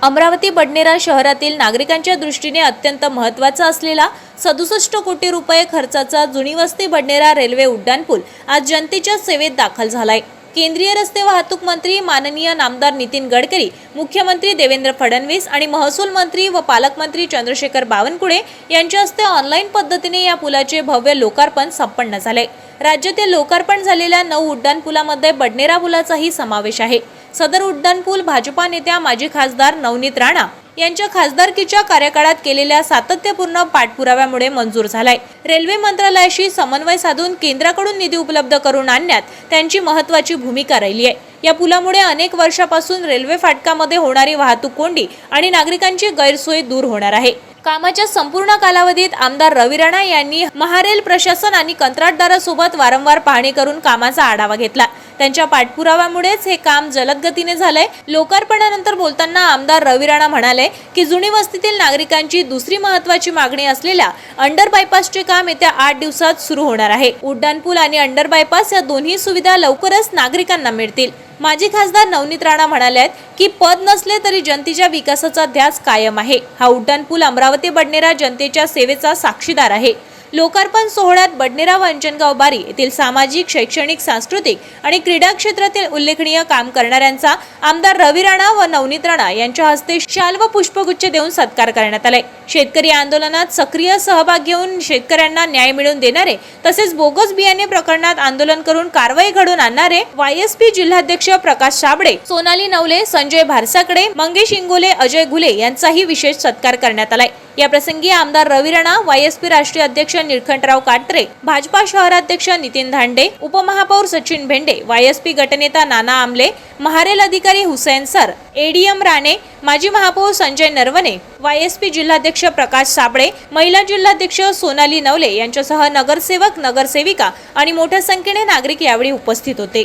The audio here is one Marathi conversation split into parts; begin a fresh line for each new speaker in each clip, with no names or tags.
अमरावती बडनेरा शहरातील नागरिकांच्या दृष्टीने अत्यंत महत्त्वाचा असलेला 67 कोटी रुपये खर्चाचा जुनी वस्ती बडनेरा रेल्वे उड्डाणपूल आज जनतेच्या सेवेत दाखल झालाय। केंद्रीय रस्ते वाहतूक मंत्री माननीय नामदार नितीन गडकरी, मुख्यमंत्री देवेंद्र फडणवीस आणि महसूल मंत्री व पालकमंत्री चंद्रशेखर बावनकुळे यांच्या हस्ते ऑनलाईन पद्धतीने या पुलाचे भव्य लोकार्पण संपन्न झाले। राज्यातील लोकार्पण झालेल्या 9 उड्डाणपुलामध्ये बडनेरा पुलाचाही समावेश आहे। सदर उड्डाणपूल भाजपा नेत्या माजी खासदार नवनीत राणा यांच्या खासदारकीच्या कार्यकाळात केलेल्या सातत्यपूर्ण पाठपुराव्यामुळे मंजूर झालाय। रेल्वे मंत्रालयाशी समन्वय साधून केंद्राकडून निधी उपलब्ध करून आणण्यात त्यांची महत्त्वाची भूमिका राहिली आहे। या पुलामुळे अनेक वर्षापासून रेल्वे फाटकामध्ये होणारी वाहतूक कोंडी आणि नागरिकांची गैरसोय दूर होणार आहे। कामाच्या संपूर्ण कालावधीत आमदार रवी राणा यांनी महारेल प्रशासन आणि कंत्राटदारासोबत वारंवार पाहणी करून कामाचा आढावा घेतला। त्यांच्या पाठपुराव्यामुळेच हे काम जलद गतीने झालंय। लोकार्पणानंतर बोलताना आमदार रवी राणा म्हणाले की जुनी वस्तीतील नागरिकांची दुसरी महत्त्वाची मागणी असलेल्या अंडर बायपासचे काम येत्या 8 दिवसात सुरू होणार आहे। उड्डाणपूल आणि अंडर बायपास या दोन्ही सुविधा लवकरच नागरिकांना मिळतील। माजी खासदार नवनीत राणा म्हणाले की पद नसले तरी जनतेच्या विकासाचा ध्यास कायम आहे। हा उड्डाणपूल अमरावती बडनेरा जनतेच्या सेवेचा साक्षीदार आहे। लोकार्पण सोहळ्यात बडनेरा व अंजनगाव बारी येथील सामाजिक, शैक्षणिक, सांस्कृतिक आणि क्रीडा क्षेत्रातील उल्लेखनीय काम करणाऱ्यांचा आमदार रवी राणा व नवनीत राणा यांच्या हस्ते शाल व पुष्पगुच्छ देऊन सत्कार करण्यात आलाय। शेतकरी आंदोलनात सक्रिय सहभाग घेऊन शेतकऱ्यांना न्याय मिळवून देणारे तसेच बोगस बियाणे प्रकरणात आंदोलन करून कारवाई घडवून आणणारे वायएसपी जिल्हाध्यक्ष प्रकाश साबळे, सोनाली नवले, संजय भारसाकडे, मंगेश इंगोले, अजय घुले यांचाही विशेष सत्कार करण्यात आलाय। या प्रसंगी आमदार रवी राणा, वायएसपी राष्ट्रीय अध्यक्ष निळकंठराव काटरे, भाजपा शहराध्यक्ष नितीन धांडे, उपमहापौर सचिन भेंडे, वायएसपी गटनेता नाना आमले, महारेल अधिकारी हुसैन सर, एडीएम राणे, माजी महापौर संजय नरवणे, वायएसपी जिल्हाध्यक्ष प्रकाश साबळे, महिला जिल्हाध्यक्ष सोनाली नवले यांच्यासह नगरसेवक, नगरसेविका आणि मोठ्या संख्येने नागरिक यावेळी उपस्थित होते।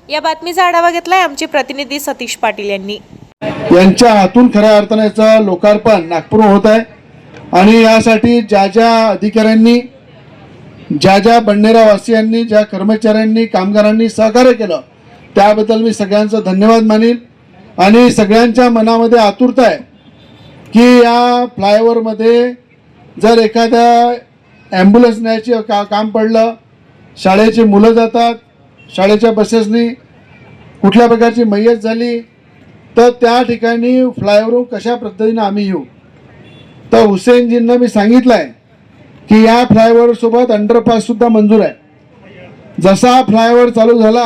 या बातमीचा आढावा घेतलाय आमचे प्रतिनिधी सतीश पाटील यांनी।
यांच्या हातून खऱ्या अर्थाने लोकार्पण नागपूर होत आहे आणि यासाठी ज्या अधिकाऱ्यांनी, ज्या बडनेरा वासियांनी, ज्या कर्मचाऱ्यांनी, कामगारांनी सहकार्य केलं त्याबद्दल मी सगळ्यांचा धन्यवाद मानेन। आणि सगळ्यांच्या मनामध्ये आतुरता आहे की या फ्लायओव्हरमध्ये जर एखाद्या ॲम्ब्युलन्स न्यायची काम पडलं, शाळेची मुलं जातात, शाळेच्या बसेसनी कुठल्या प्रकारची मयत झाली तर त्या ठिकाणी फ्लायओव्हर कशा पद्धतीने आम्ही येऊ। तर हुसेनजींना मी सांगितलं आहे की या फ्लायओव्हर सोबत अंडरपास सुद्धा मंजूर आहे। जसा फ्लायओव्हर चालू झाला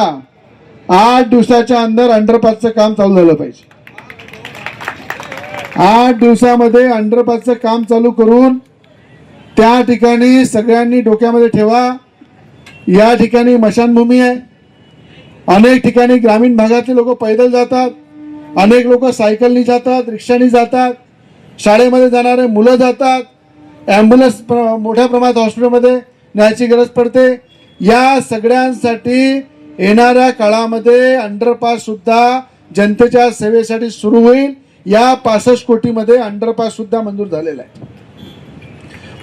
8 दिवसाच्या अंदर अंडरपासचं काम चालू झालं पाहिजे। 8 दिवसामध्ये अंडरपासचं काम चालू करून त्या ठिकाणी सगळ्यांनी डोक्यामध्ये ठेवा, या ठिकाणी मशानभूमी आहे। अनेक ठिकाणी ग्रामीण भागातले लोक पैदल जातात, अनेक लोक सायकलनी जातात, रिक्षानी जातात, शाळेमध्ये जाणारे मुलं जातात, ॲम्ब्युलन्स मोठ्या प्रमाणात हॉस्पिटलमध्ये न्यायची गरज पडते। या सगळ्यांसाठी येणाऱ्या काळामध्ये अंडरपास सुद्धा जनतेच्या सेवेसाठी सुरू होईल। या 65 कोटीमध्ये अंडरपास सुद्धा मंजूर झालेला आहे।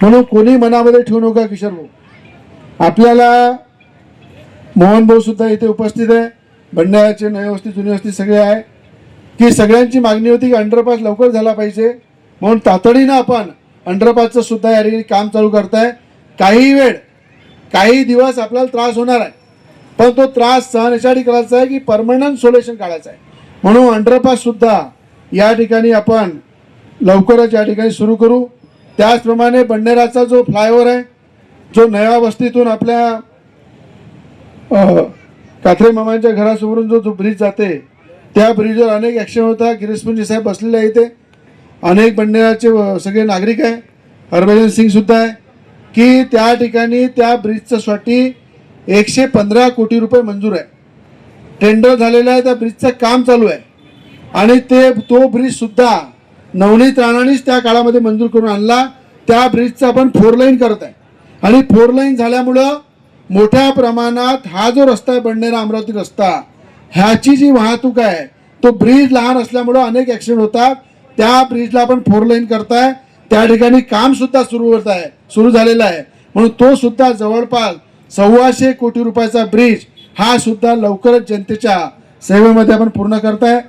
म्हणून कोणी मनामध्ये ठेवू नका किशोर भाऊ। आपल्याला मोहन भाऊ सुद्धा इथे उपस्थित आहे, बडनेराचे नवी वस्ती, जुनी वस्ती सगळे आहे की सगळ्यांची मागणी होती की अंडरपास लवकर झाला पाहिजे, म्हणून तातडीनं आपण अंडरपासचं सुद्धा या ठिकाणी काम चालू करताय। काही वेळ, काही दिवस आपल्याला त्रास होणार आहे, पण तो त्रास सहन यासाठी करायचा आहे की परमनंट सोल्युशन काढायचं आहे। म्हणून अंडरपास सुद्धा या ठिकाणी आपण लवकरच या ठिकाणी सुरू करू। त्याचप्रमाणे बडनेराचा जो फ्लायओव्हर आहे, जो नव्या वस्तीतून आपल्या कात्रे मामांच्या घरासमोरून जो ब्रिज जाते त्या ब्रिजवर अनेक ॲक्शन होता। गिरीशपुंजी साहेब बसलेले आहे, इथे अनेक बडनेराचे सगळे नागरिक आहे, हरभजन सिंग सुद्धा आहे की त्या ठिकाणी त्या ब्रिजचं साठी 115 कोटी रुपये मंजूर आहे। टेंडर झालेलं आहे, त्या ब्रिजचं काम चालू आहे आणि तो ब्रिज सुद्धा नवनीत राणांनीच त्या काळामध्ये मंजूर करून आणला। त्या ब्रिजचं आपण 4 लाईन करत आहे आणि 4 लाईन झाल्यामुळं मोठ्या प्रमाणात हा जो रस्ता आहे बडनेरा अमरावती रस्ता, ह्याची जी वाहतूक आहे तो ब्रिज लहान असल्यामुळं अनेक ॲक्सिडेंट होतात। त्या ब्रिजला आपण 4 लाईन करताय, त्या ठिकाणी काम सुद्धा सुरू झालेलं आहे। म्हणून तो सुद्धा जवळपास 125 कोटी रुपयाचा ब्रिज हा सुद्धा लवकरच जनतेच्या सेवेमध्ये आपण पूर्ण करताय।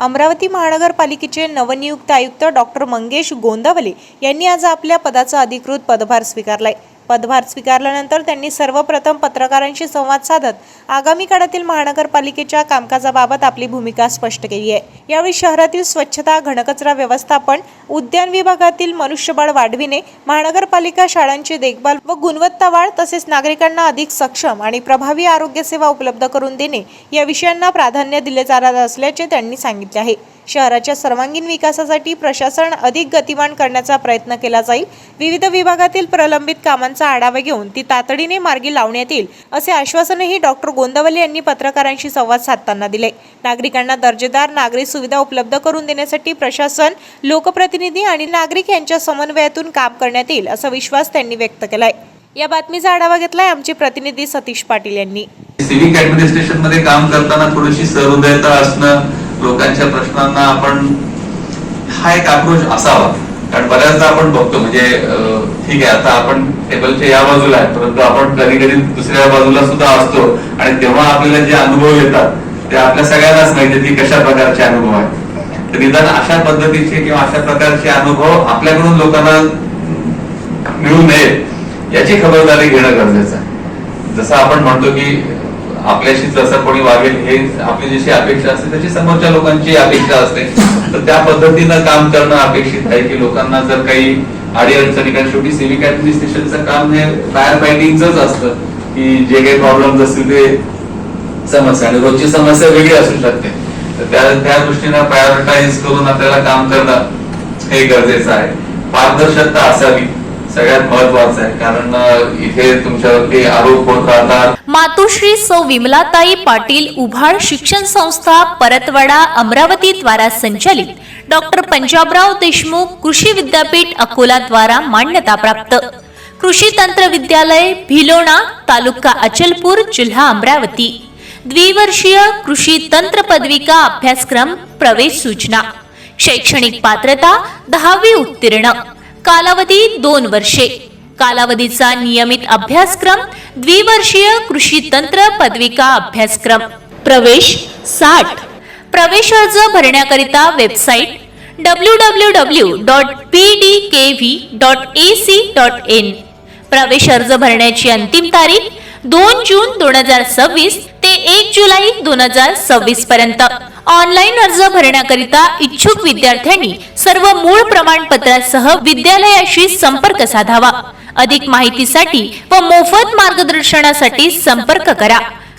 अमरावती महानगरपालिकेचे नवनियुक्त आयुक्त डॉक्टर मंगेश गोंदावले यांनी आज आपल्या पदाचा अधिकृत पदभार स्वीकारलाय. पदभार स्वीकारल्यानंतर त्यांनी सर्वप्रथम पत्रकारांशी संवाद साधत आगामी काळातील महानगरपालिकेच्या कामकाजाबाबत आपली भूमिका स्पष्ट केली आहे. यावेळी शहरातील स्वच्छता, घनकचरा व्यवस्थापन, उद्यान विभागातील मनुष्यबळ वाढविणे, महानगरपालिका शाळांची देखभाल व गुणवत्ता वाढ तसेच नागरिकांना अधिक सक्षम आणि प्रभावी आरोग्य सेवा उपलब्ध करून देणे या विषयांना प्राधान्य दिले जाणार असल्याचे त्यांनी सांगितले आहे. शहराच्या सर्वांगीण विकासासाठी प्रशासन अधिक गतिमान करण्याचा प्रयत्न केला जाईल. विविध विभागातील प्रलंबित कामांचा आढावा घेऊन ती तातडीने मार्गी लावण्यात येईल असे आश्वासनही डॉक्टर गोंदावले यांनी पत्रकारांशी संवाद साधताना दिले. नागरिकांना दर्जेदार नागरी सुविधा उपलब्ध करून देण्यासाठी प्रशासन, लोकप्रतिनिधी आणि नागरिक यांच्या समन्वयातून काम करण्यात येईल असा विश्वास त्यांनी व्यक्त केलाय. या बातमीचा आढावा घेतलाय आमचे प्रतिनिधी सतीश पाटील यांनी.
सिव्हिक ऍडमिनिस्ट्रेशन मध्ये काम करताना थोडीशी सहृदयता असणं, लोकांच्या प्रश्नांना आपण हा एक अप्रोच असावा. कारण बऱ्याचदा आपण बघतो म्हणजे ठीक आहे आता आपण टेबलच्या या बाजूला आहे, परंतु आपण कधी कधी दुसऱ्या बाजूला सुद्धा असतो आणि तेव्हा आपल्याला जे अनुभव येतात ते आपल्या सगळ्यांनाच माहिती की कशा प्रकारचे अनुभव आहेत. तर निदान अशा पद्धतीचे किंवा अशा प्रकारचे अनुभव आपल्याकडून लोकांना मिळू नये याची खबरदारी घेणं गरजेचं आहे. जसं आपण म्हणतो की आपल्याशी जसं कोणी वागेल हे आपली जशी अपेक्षा असते तशी समोरच्या लोकांची अपेक्षा असते. तर त्या पद्धतीनं काम करणं अपेक्षित आहे की लोकांना जर काही अडीअडचणी, कारण शेवटी सिव्हिक ऍडमिनिस्ट्रेशनचं काम हे फायर फायटिंगच असतं की जे काही प्रॉब्लेम असतील ते समस्या आणि रोजची समस्या वेगळी असू शकते. तर त्या दृष्टीनं प्रायोरिटाईज करून आपल्याला काम करणं हे गरजेचं आहे. पारदर्शकता असावी सगळ्यात महत्वाचं आहे, कारण इथे तुमच्यावरती आरोप होत राहतात.
मातोश्री सौ विमलाताई पाटील उभाळ शिक्षण संस्था परतवाडा अमरावती द्वारा संचालित डॉक्टर पंजाबराव देशमुख कृषी विद्यापीठ अकोला द्वारा मान्यता प्राप्त कृषी तंत्र विद्यालय भिलोणा तालुका अचलपूर जिल्हा अमरावती द्विवर्षीय कृषी तंत्र पदविका अभ्यासक्रम प्रवेश सूचना. शैक्षणिक पात्रता 10वी उत्तीर्ण. कालावधी 2 वर्षे. कालावधीचा नियमित अभ्यासक्रम द्विवर्षीय कृषी तंत्र पदविका अभ्यासक्रम. प्रवेश 60. प्रवेश अर्ज भरण्याकरिता वेबसाईट www.pdkv.ac.in. प्रवेश अर्ज भरण्याची अंतिम तारीख 2 जून 2026 ते 1 जुलै 2026 पर्यंत. ऑनलाईन अर्ज भरण्याकरिता इच्छुक विद्यार्थ्यांनी सर्व मूळ प्रमाणपत्रासह विद्यालयाशी संपर्क साधावा. अधिक माहितीसाठी व मोफत मार्गदर्शनासाठी संपर्क करा.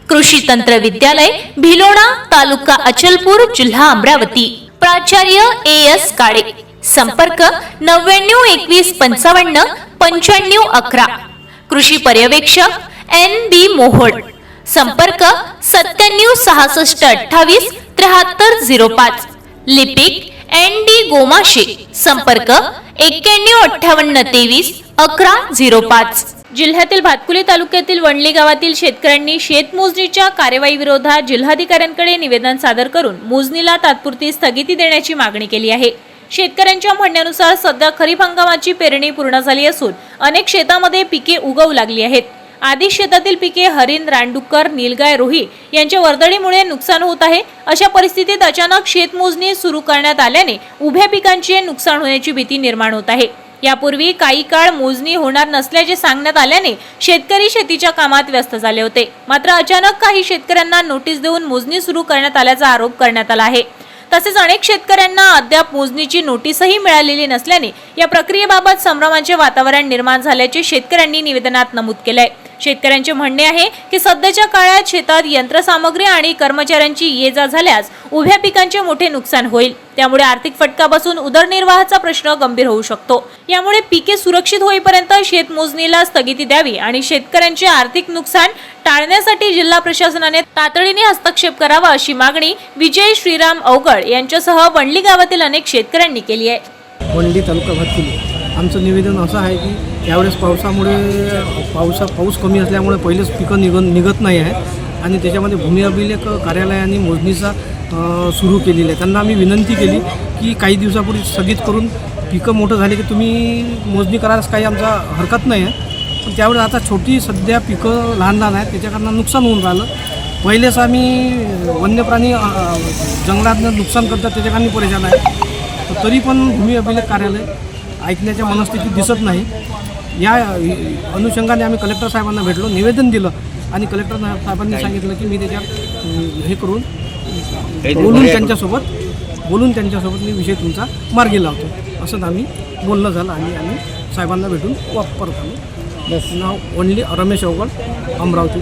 कृषी तंत्र विद्यालय भिलोणा तालुका अचलपूर जिल्हा अमरावती. प्राचार्य AS काळे. संपर्क 99 21 55 95 11. कृषी पर्यवेक्षक NB मोहोळ. संपर्क 97 66 28 73 05. लिपिक ND गोमाशे. संपर्क 91 58 23 11 05. जिल्ह्यातील भातकुली तालुक्यातील वणली गावातील शेतकऱ्यांनी शेतमोजणीच्या कार्यवाही विरोधात जिल्हाधिकाऱ्यांकडे निवेदन सादर करून मोजणीला तात्पुरती स्थगिती देण्याची मागणी केली आहे. शेतकऱ्यांच्या म्हणण्यानुसार सध्या खरीप हंगामाची पेरणी पूर्ण झाली असून अनेक शेतामध्ये पिके उगवू लागली आहेत. आधी शेतातील पिके हरिण, रानडुक्कर, नीलगाय, रोही यांच्या वर्दळीमुळे नुकसान होत आहे. अशा परिस्थितीत अचानक शेतमोजणी सुरू करण्यात आल्याने उभ्या पिकांचे नुकसान होण्याची भीती निर्माण होत आहे. यापूर्वी काही काळ मोजणी होणार नसल्याचे सांगण्यात आल्याने शेतकरी शेतीच्या कामात व्यस्त झाले होते. मात्र अचानक काही शेतकऱ्यांना नोटीस देऊन मोजणी सुरू करण्यात आल्याचा आरोप करण्यात आला आहे. तसेच अनेक शेतकऱ्यांना अद्याप मोजणीची नोटीसही मिळालेली नसल्याने या प्रक्रियेबाबत संभ्रमाचे वातावरण निर्माण झाल्याचे शेतकऱ्यांनी निवेदनात नमूद केले. शेतकऱ्यांचे म्हणणे आहे की सध्याच्या काळात शेतात यंत्रसामग्री आणि कर्मचाऱ्यांची ये-जा झाल्यास उभ्या पिकांचे मोठे नुकसान होईल. त्यामुळे आर्थिक फटका बसून उदरनिर्वाहाचा प्रश्न गंभीर होऊ शकतो. यामुळे पिके सुरक्षित होईपर्यंत शेतमोजणीला स्थगिती द्यावी आणि शेतकऱ्यांचे आर्थिक नुकसान टाळण्यासाठी जिल्हा प्रशासनाने तातडीने हस्तक्षेप करावा अशी मागणी विजय श्रीराम अवगड यांच्यासह वणली गावातील अनेक शेतकऱ्यांनी केली आहे.
वणली तालुका भातकुली. आमचं निवेदन असं आहे की यावेळेस पावसामुळे पाऊस कमी असल्यामुळे पहिलेच पिकं निघत नाही आहे आणि त्याच्यामध्ये भूमी अभिलेख कार्यालयाने मोजणीचा सुरू केलेली आहे. त्यांना आम्ही विनंती केली की काही दिवसापूर्वी स्थगित करून पिकं मोठं झाले की तुम्ही मोजणी करायला काही आमचा हरकत नाही आहे. पण त्यावेळेस आता छोटी सध्या पिकं लहान आहेत त्याच्याकडनं नुकसान होऊन राहिलं. पहिलेच आम्ही वन्य प्राणी जंगलातनं नुकसान करतात त्याच्याखाली परेशान आहे. तरी पण भूमी अभिलेख कार्यालय ऐकण्याच्या मनस्थितीत दिसत नाही. या अनुषंगाने आम्ही कलेक्टर साहेबांना भेटलो, निवेदन दिलं आणि कलेक्टर साहेबांनी सांगितलं की मी त्याच्यात हे करून बोलून त्यांच्यासोबत मी विषय तुमचा मार्गी लावतो असं आम्ही बोलणं झालं आणि आम्ही साहेबांना भेटून परत आलो. नाव ओनली रमेश अवगड, अमरावती.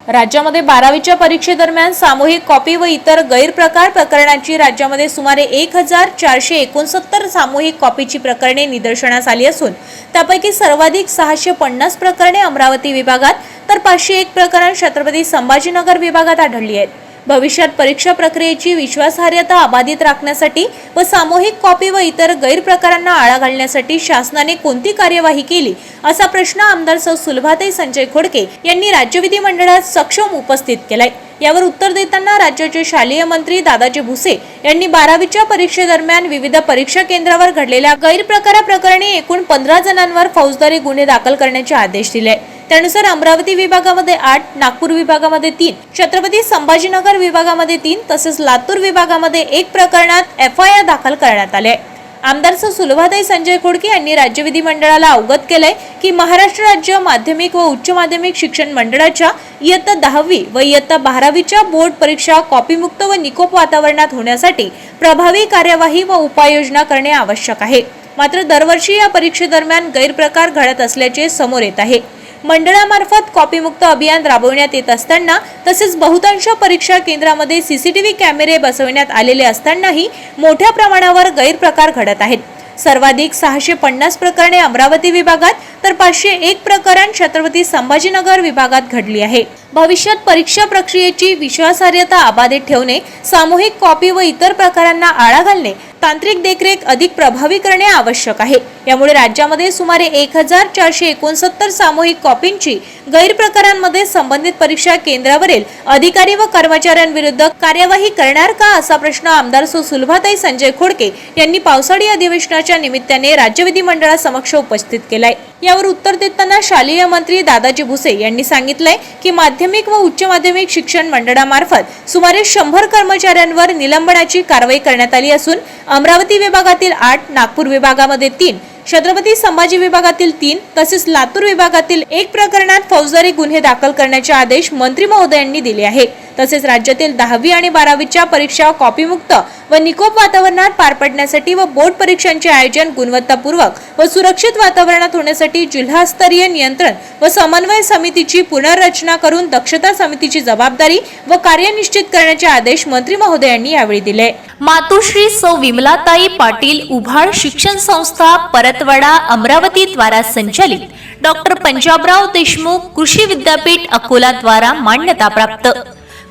राज्यामध्ये 12वीच्या परीक्षेदरम्यान सामूहिक कॉपी व इतर गैरप्रकार प्रकरणाची राज्यामध्ये सुमारे 1469 सामूहिक कॉपीची प्रकरणे निदर्शनास आली असून त्यापैकी सर्वाधिक 650 प्रकरणे अमरावती विभागात तर 501 प्रकरण छत्रपती संभाजीनगर विभागात आढळली आहेत. भविष्यात परीक्षा प्रक्रियेची विश्वासार्हता अबाधित राखण्यासाठी व सामूहिक कॉपी व इतर गैरप्रकारांना आळा घालण्यासाठी शासनाने कोणती कार्यवाही केली असा प्रश्न आमदार सौ सुलभाताई संजय खोडके यांनी राज्य विधिमंडळात सक्षम उपस्थित केलाय. यावर उत्तर देताना राज्याचे शालेय मंत्री दादाजी भुसे यांनी 12वीच्या परीक्षेदरम्यान विविध परीक्षा केंद्रावर घडलेल्या गैरप्रकाराप्रकरणी एकूण 15 जणांवर फौजदारी गुन्हे दाखल करण्याचे आदेश दिले. त्यानुसार अमरावती विभागामध्ये 8, नागपूर विभागामध्ये 3, छत्रपती संभाजीनगर विभागामध्ये 3 तसेच लातूर विभागामध्ये 1 प्रकरणात FIR दाखल करण्यात आले. आमदार सौ सुलभाताई संजय खोडके यांनी राज्य विधिमंडळाला अवगत केलंय की महाराष्ट्र राज्य माध्यमिक व उच्च माध्यमिक शिक्षण मंडळाच्या इयत्ता 10वी व इयत्ता 12वीच्या बोर्ड परीक्षा कॉपीमुक्त व निकोप वातावरणात होण्यासाठी प्रभावी कार्यवाही व उपाययोजना करणे आवश्यक आहे. मात्र दरवर्षी या परीक्षेदरम्यान गैरप्रकार घडत असल्याचे समोर येत आहे. मंडळामार्फत कॉपीमुक्त अभियान राबवण्यात येत असताना तसेच बहुतांश परीक्षा केंद्रामध्ये CCTV कॅमेरे बसवण्यात आलेले असतानाही मोठ्या प्रमाणावर गैरप्रकार घडत आहेत. सर्वाधिक 650 प्रकरणे अमरावती विभागात तर 501 प्रकरण छत्रपती संभाजीनगर विभागात घडली आहे. भविष्यात परीक्षा प्रक्रियेची विश्वासार्हता अबाधित ठेवणे, सामूहिक कॉपी व इतर प्रकारांना आळा घालणे, तांत्रिक देखरेख अधिक प्रभावी करणे आवश्यक आहे. यामुळे राज्यामध्ये सुमारे 1469 सामूहिक कॉपींची गैरप्रकारांमध्ये संबंधित परीक्षा केंद्रावरील अधिकारी व कर्मचाऱ्यांविरुद्ध कार्यवाही करणार का असा प्रश्न आमदार सौ सुलभाताई संजय खोडके यांनी पावसाळी अधिवेशनाच्या निमित्ताने राज्य विधिमंडळासमक्ष उपस्थित केलाय. यावर उत्तर देताना शालेय मंत्री दादाजी भुसे यांनी सांगितलंय की माध्यमिक व उच्च माध्यमिक शिक्षण मंडळामार्फत सुमारे 100 कर्मचाऱ्यांवर निलंबनाची कारवाई करण्यात आली असून अमरावती विभागातील 8, नागपूर विभागामध्ये 3, छत्रपती संभाजी विभागातील 3 तसेच लातूर विभागातील 1 प्रकरणात फौजदारी गुन्हे दाखल करण्याचे आदेश मंत्री महोदयांनी दिले आहे. तसेच राज्यातील 10वी आणि 12वीच्या परीक्षा कॉपीमुक्त व निकोप वातावरणात पार पडण्यासाठी व बोर्ड परीक्षांचे आयोजन गुणवत्तापूर्वक व सुरक्षित वातावरणात होण्यासाठी जिल्हास्तरीय नियंत्रण व समन्वय समितीची पुनर्रचना करून दक्षता समितीची जबाबदारी व कार्य निश्चित करण्याचे आदेश मंत्री महोदयांनी यावेळी दिले.
मातोश्री सौ विमलाताई पाटील उभाळ शिक्षण संस्था परतवाडा अमरावती द्वारा संचालित डॉक्टर पंजाबराव देशमुख कृषी विद्यापीठ अकोला द्वारा मान्यता प्राप्त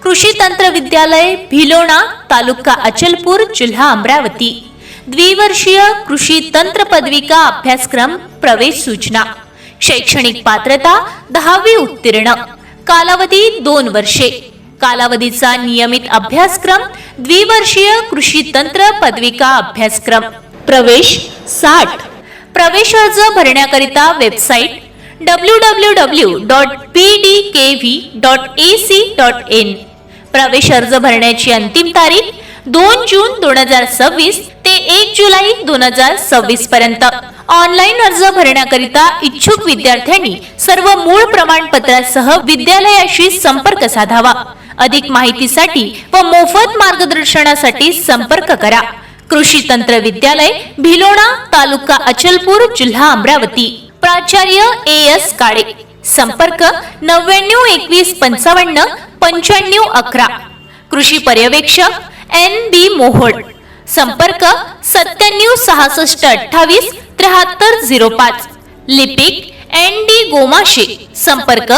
कृषी तंत्र विद्यालय भिलोणा तालुका अचलपूर जिल्हा अमरावती द्विवर्षीय कृषी तंत्र पदविका अभ्यासक्रम प्रवेश सूचना शैक्षणिक पात्रता 10वी उत्तीर्ण कालावधी 2 वर्षे कालावधीचा नियमित अभ्यासक्रम द्विवर्षीय कृषी तंत्र पदविका अभ्यासक्रम प्रवेश 60 प्रवेश अर्ज भरण्याकरिता वेबसाईट www.pdkv.ac.in प्रवेश अर्ज भरण्याची अंतिम तारीख 2 जून 2026 ते 1 जुलै 2026 पर्यंत. ऑनलाईन अर्ज भरण्याकरिता इच्छुक विद्यार्थ्यांनी सर्व मूळ प्रमाणपत्रासह विद्यालयाशी संपर्क साधावा. अधिक माहितीसाठी व मोफत मार्गदर्शनासाठी संपर्क करा. कृषी तंत्र विद्यालय भिलोणा तालुका अचलपूर जिल्हा अमरावती. प्राचार्य AS काळे. संपर्क 992155 9511. कृषी पर्यवेक्षक NB मोहोड. संपर्क 976628 7305. लिपिक ND गोमाशे. संपर्क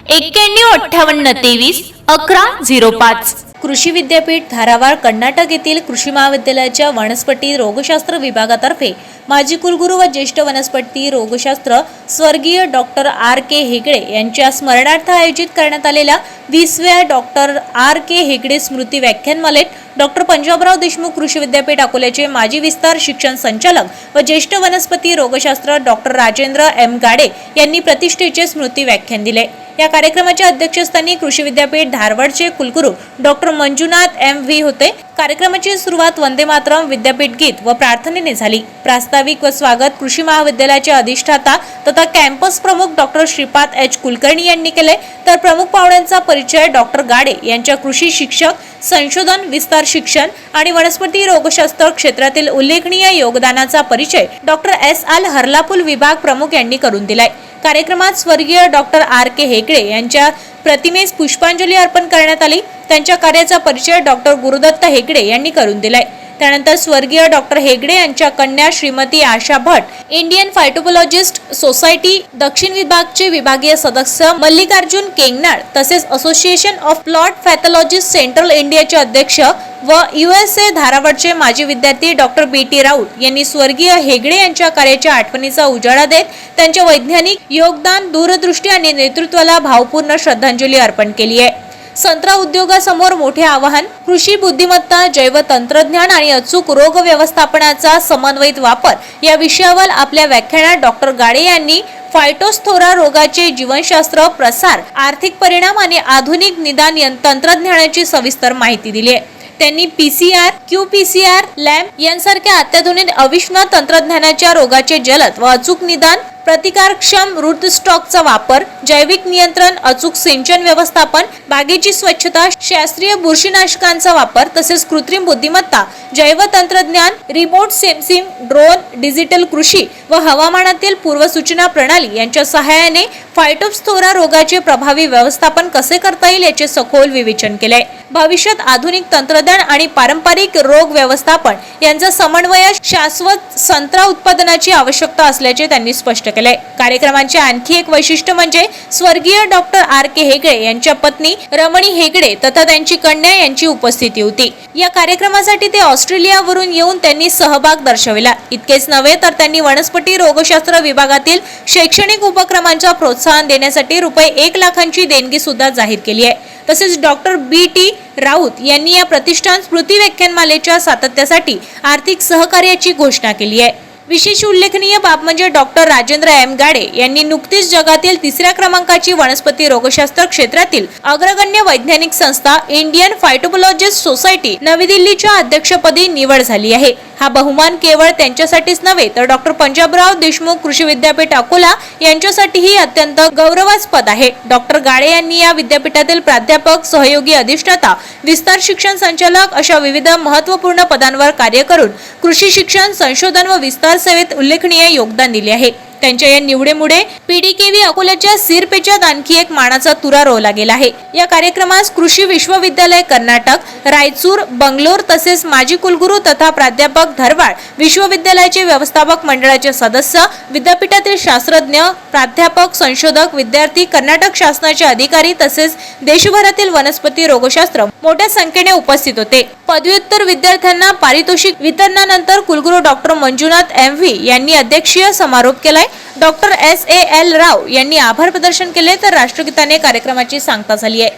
9158231105.
कृषी विद्यापीठ धारावाड कर्नाटक येथील कृषी महाविद्यालयाच्या वनस्पती रोगशास्त्र विभागातर्फे माजी कुलगुरू व ज्येष्ठ वनस्पती रोगशास्त्र स्वर्गीय डॉक्टर आर के हेगडे यांच्या स्मरणार्थ आयोजित करण्यात आलेल्या 20व्या डॉक्टर आर के हेगडे स्मृती व्याख्यानमालेत डॉक्टर पंजाबराव देशमुख कृषी विद्यापीठ अकोल्याचे माजी विस्तार शिक्षण संचालक व ज्येष्ठ वनस्पती रोगशास्त्र डॉक्टर राजेंद्र एम गाडे यांनी प्रतिष्ठेचे स्मृती व्याख्यान दिले। या कार्यक्रमाच्या अध्यक्षस्थानी कृषी विद्यापीठ धारवाडचे कुलगुरू डॉक्टर मंजुनाथ एम व्ही होते। कार्यक्रमाची सुरुवात वंदे मातरम विद्यापीठ गीत व प्रार्थनेने झाली। प्रास्ताविक व स्वागत कृषी महाविद्यालयाचे अधिष्ठाता तथा कॅम्पस प्रमुख डॉक्टर श्रीपाद एच कुलकर्णी यांनी केले, तर प्रमुख पाहुण्यांचा परिचय डॉक्टर गाडे यांच्या कृषी शिक्षक, संशोधन, विस्तार शिक्षण आणि वनस्पती रोगशास्त्र क्षेत्रातील उल्लेखनीय योगदानाचा परिचय डॉक्टर एस आल हर्लापूल विभाग प्रमुख यांनी करून दिलाय। कार्यक्रमात स्वर्गीय डॉक्टर आर के हेगडे यांच्या प्रतिमेस पुष्पांजली अर्पण करण्यात आली। त्यांच्या कार्याचा परिचय डॉक्टर गुरुदत्त हेगडे यांनी करून दिलाय। त्यानंतर स्वर्गीय डॉक्टर हेगडे यांच्या कन्या श्रीमती आशा भट, इंडियन फायटोलॉजिस्ट सोसायटी दक्षिण विभागचे विभागीय सदस्य मल्लिकार्जुन केंगनाड तसेच association of plot pathologist central इंडियाचे अध्यक्ष व USA धारावाडचे माजी विद्यार्थी डॉक्टर BT राऊत यांनी स्वर्गीय हेगडे यांच्या कार्याच्या आठवणीचा उजाळा देत त्यांच्या वैज्ञानिक योगदान, दूरदृष्टी आणि नेतृत्वाला भावपूर्ण श्रद्धांजली अर्पण केली आहे। संत्रा उद्योगासमोर मोठे आव्हान, कृषी बुद्धिमत्ता, जैव तंत्रज्ञान आणि अचूक रोग व्यवस्थापनाचा समन्वयित वापर या विषयावर आपल्या व्याख्यानात डॉक्टर गाडे यांनी फायटोस्थोरा रोगाचे जीवनशास्त्र, प्रसार, आर्थिक परिणाम आणि आधुनिक निदान तंत्रज्ञानाची सविस्तर माहिती दिली आहे। त्यांनी PCR, QPCR, लॅम्प यांसारख्या अत्याधुनिक अविष्ण तंत्रज्ञानाच्या रोगाचे जलद व अचूक निदान, प्रतिकारक्षम रूट स्टॉकचा वापर, जैविक नियंत्रण, अचूक सिंचन व्यवस्थापन, बागेची स्वच्छता, शास्त्रीय बुरशीनाशकांचा वापर तसेच कृत्रिम बुद्धिमत्ता, जैव तंत्रज्ञान, रिमोट सेन्सिंग, ड्रोन, डिजिटल कृषी व हवामानातील पूर्वसूचना प्रणाली यांच्या सहाय्याने फायटोस्थोरा रोगाचे प्रभावी व्यवस्थापन कसे करता येईल याचे सखोल विवेचन केले। भविष्यात आधुनिक तंत्रज्ञान आणि पारंपरिक रोग व्यवस्थापन यांचा समन्वय शाश्वत संत्रा उत्पादनाची आवश्यकता असल्याचे त्यांनी स्पष्ट केले। कार्यक्रमाचे आणखी एक वैशिष्ट्य म्हणजे स्वर्गीय डॉक्टर आर के हेगडे यांच्या पत्नी रमणी हेगडे तथा त्यांची कन्या यांची उपस्थिती होती। या कार्यक्रमासाठी ते ऑस्ट्रेलियावरून येऊन त्यांनी सहभाग दर्शविला। इतकेच नव्हे तर त्यांनी वनस्पती रोगशास्त्र विभागातील शैक्षणिक उपक्रमांचा प्रोत्साहन देण्यासाठी ₹1 लाखांची देणगी सुद्धा जाहीर केली आहे। तसेच डॉक्टर BT राऊत यांनी या प्रतिष्ठान स्मृती व्याख्यानमालेच्या सातत्यासाठी आर्थिक सहकार्याची घोषणा केली आहे। विशेष उल्लेखनीय बाब म्हणजे डॉक्टर राजेंद्र एम गाडे यांनी नुकतीच जगातील 3ऱ्या क्रमांकाची वनस्पती रोगशास्त्र क्षेत्रातील अग्रगण्य वैज्ञानिक संस्था इंडियन फायटोलॉजिस्ट सोसायटी नवी दिल्लीच्या अध्यक्षपदी निवड झाली आहे। हा बहुमान केवळ त्यांच्यासाठीच नव्हे तर डॉक्टर पंजाबराव देशमुख कृषी विद्यापीठ अकोला यांच्यासाठीही अत्यंत गौरवास्पद आहे। डॉक्टर गाडे यांनी या विद्यापीठातील प्राध्यापक, सहयोगी अधिष्ठाता, विस्तार शिक्षण संचालक अशा विविध महत्त्वपूर्ण पदांवर कार्य करून कृषी शिक्षण, संशोधन व विस्तार सेवेत उल्लेखनीय योगदान दिले आहे। त्यांच्या या निवडीमुळे PDKV अकोल्याच्या सिरपेचात आणखी एक मानाचा तुरा रोवला गेला आहे। या कार्यक्रमास कृषी विश्वविद्यालय कर्नाटक, रायचूर, बंगलोर तसेच माजी कुलगुरू तथा प्राध्यापक, धारवाड विश्वविद्यालयाचे व्यवस्थापक मंडळाचे सदस्य, विद्यापीठातील शास्त्रज्ञ, प्राध्यापक, संशोधक, विद्यार्थी, कर्नाटक शासनाचे अधिकारी तसेच देशभरातील वनस्पती रोगशास्त्र मोठ्या संख्येने उपस्थित होते। पदव्युत्तर विद्यार्थ्यांना पारितोषिक वितरणानंतर कुलगुरू डॉक्टर मंजुनाथ MV यांनी अध्यक्षीय समारोप केलाय। डॉक्टर SAL राव यांनी आभार प्रदर्शन केले तर राष्ट्रगीताने कार्यक्रमाची सांगता झाली आहे।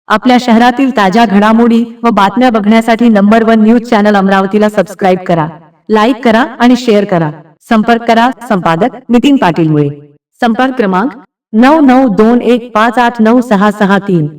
आपल्या शहरातील ताज्या घडामोडी व बातम्या बघण्यासाठी नंबर 1 न्यूज चॅनल अमरावतीला सबस्क्राईब करा, लाईक करा आणि शेअर करा। संपर्क करा संपादक नितीन पाटील मुळे। संपर्क क्रमांक 9921589663।